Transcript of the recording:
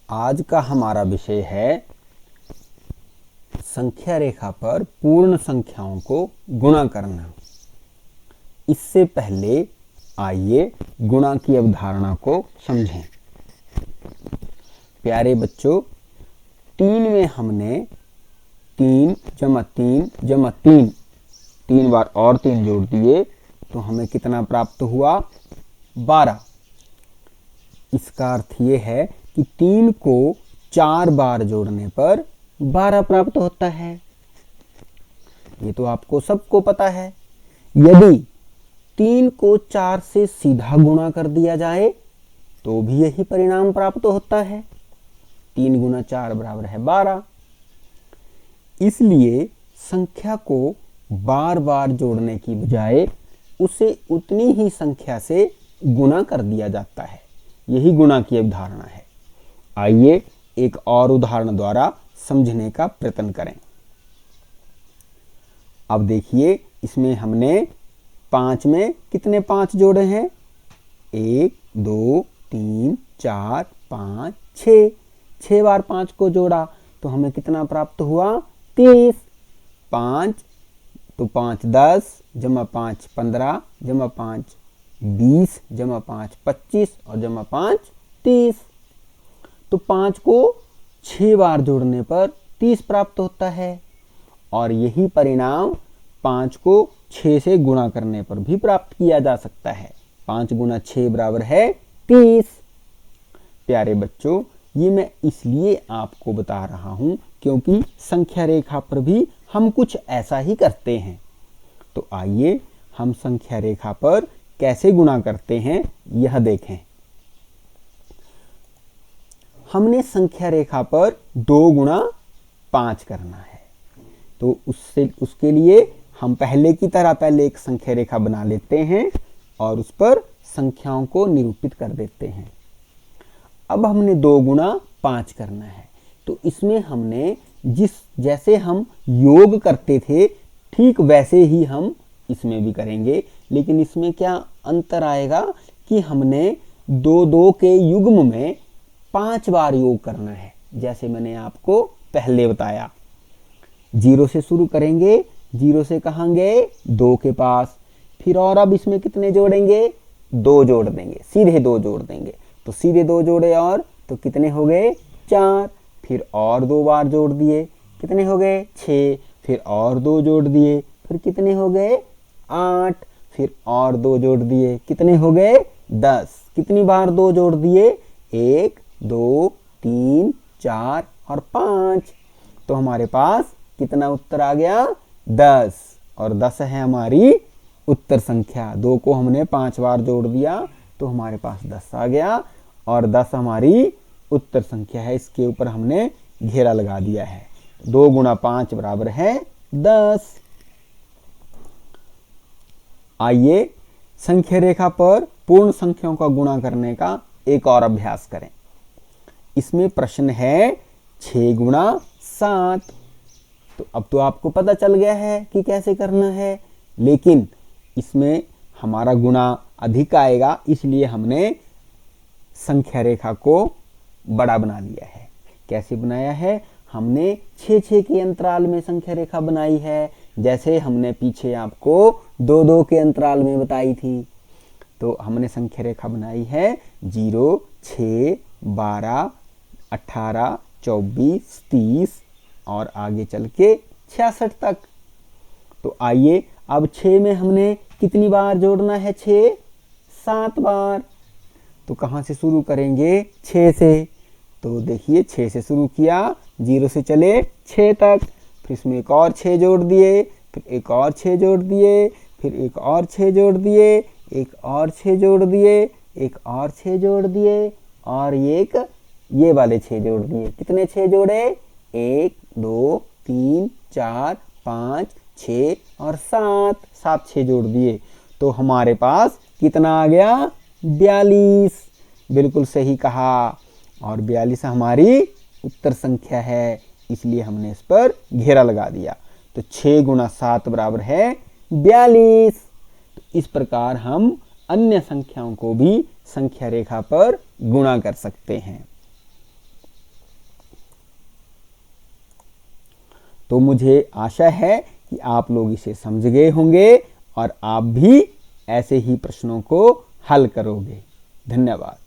आज का हमारा विषय है संख्या रेखा पर पूर्ण संख्याओं को गुणा करना। इससे पहले आइए गुणा की अवधारणा को समझें। प्यारे बच्चों, 3 में हमने 3 जमा 3 जमा 3 3 बार और 3 जोड़ दिए तो हमें कितना प्राप्त हुआ? 12। इसका अर्थ ये है कि 3 को 4 बार जोड़ने पर 12 प्राप्त होता है। ये तो आपको सबको पता है। यदि 3 को 4 से सीधा गुणा कर दिया जाए तो भी यही परिणाम प्राप्त होता है। 3 गुना 4 बराबर है 12। इसलिए संख्या को बार बार जोड़ने की बजाय उसे उतनी ही संख्या से गुणा कर दिया जाता है। यही गुणा की अवधारणा है। आइए एक और उदाहरण द्वारा समझने का प्रयत्न करें। अब देखिए, इसमें हमने 5 में कितने 5 जोड़े हैं? 1 2 3 4 5 6। 6 बार 5 को जोड़ा तो हमें कितना प्राप्त हुआ? 30। 5 तो 5 10 जमा 5 15 जमा 5 20 जमा 5 25 और जमा 5 30। तो 5 को 6 बार जोड़ने पर 30 प्राप्त होता है और यही परिणाम 5 को 6 से गुणा करने पर भी प्राप्त किया जा सकता है। 5 गुना 6 बराबर है 30। प्यारे बच्चों, ये मैं इसलिए आपको बता रहा हूं क्योंकि संख्या रेखा पर भी हम कुछ ऐसा ही करते हैं। तो आइए हम संख्या रेखा पर कैसे गुणा करते हैं यह देखें। हमने संख्या रेखा पर 2 गुणा 5 करना है। तो उसके लिए हम पहले की तरह पहले एक संख्या रेखा बना लेते हैं और उस पर संख्याओं को निरूपित कर देते हैं। अब हमने 2 गुणा 5 करना है। तो इसमें हमने जैसे हम योग करते थे ठीक वैसे ही हम इसमें भी करेंगे, लेकिन इसमें क्या अंतर आएगा कि हमने 2 के युग्म में 5 बार योग करना है। जैसे मैंने आपको पहले बताया, 0 से शुरू करेंगे। 0 से कहाँ गए? 2 के पास। फिर और अब इसमें कितने जोड़ेंगे? 2 जोड़ देंगे, सीधे 2 जोड़ देंगे। तो सीधे 2 जोड़े और तो कितने हो गए? 4। फिर और 2 बार जोड़ दिए, कितने हो गए? 6। फिर और 2 जोड़ दिए, फिर कितने हो गए? 8। फिर और 2 जोड़ दिए, कितने हो गए? 10। कितनी बार 2 जोड़ दिए? 1 2 3 4 और 5। तो हमारे पास कितना उत्तर आ गया? 10। और 10 है हमारी उत्तर संख्या। 2 को हमने 5 बार जोड़ दिया तो हमारे पास 10 आ गया और 10 हमारी उत्तर संख्या है। इसके ऊपर हमने घेरा लगा दिया है। 2 गुना 5 बराबर है 10। आइए संख्या रेखा पर पूर्ण संख्याओं का गुणा करने का एक और अभ्यास करें। इसमें प्रश्न है 6 गुणा 7। तो अब तो आपको पता चल गया है कि कैसे करना है, लेकिन इसमें हमारा गुणा अधिक आएगा, इसलिए हमने संख्या रेखा को बड़ा बना लिया है। कैसे बनाया है? हमने 6 के अंतराल में संख्या रेखा बनाई है, जैसे हमने पीछे आपको 2 के अंतराल में बताई थी। तो हमने संख्या रेखा बनाई है 0 6 12 18 24 30 और आगे चल के 66 तक। तो आइए अब 6 में हमने कितनी बार जोड़ना है? 6 7 बार। तो कहाँ से शुरू करेंगे? 6 से। तो देखिए 6 से शुरू किया, 0 से चले 6 तक, फिर इसमें एक और 6 जोड़ दिए, फिर एक और 6 जोड़ दिए, फिर एक और 6 जोड़ दिए, एक और 6 जोड़ दिए, एक और 6 जोड़ दिए और ये वाले 6 जोड़ दिए। कितने 6 जोड़े? 1 2 3 4 5 6 और 7। 7 6 जोड़ दिए तो हमारे पास कितना आ गया? 42। बिल्कुल सही कहा। और 42 हमारी उत्तर संख्या है, इसलिए हमने इस पर घेरा लगा दिया। तो 6 गुना 7 बराबर है 42। तो इस प्रकार हम अन्य संख्याओं को भी संख्या रेखा पर गुणा कर सकते हैं। तो मुझे आशा है कि आप लोग इसे समझ गए होंगे और आप भी ऐसे ही प्रश्नों को हल करोगे। धन्यवाद।